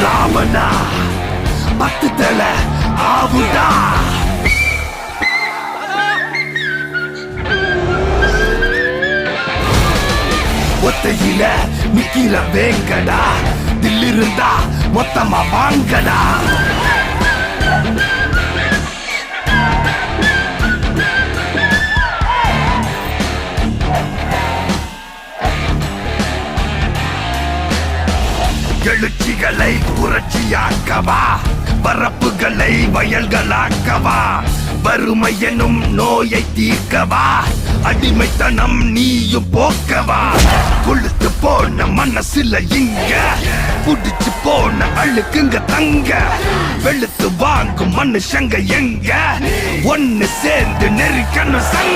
ராமனா பத்து தலை ஆவுடா. ஒத்தையில நிக்கிற வேங்கடா, தில்லிருந்தா மொத்தமா வாங்கடா. எழுச்சிகளை புரட்சியாக்கவா, பரப்புகளை வயல்களாக்கவா, வறுமை எனும் நோயை தீர்க்கவா, அடிமைத்தனம் நீயும் போக்கவா. கொழுத்து போன மனசுல இங்க புடிச்சு போன அழுக்குங்க தங்க, வெளுத்து வாங்கும் மனுஷங்க எங்க ஒன்னு சேர்ந்து நெருக்கணும் சங்க.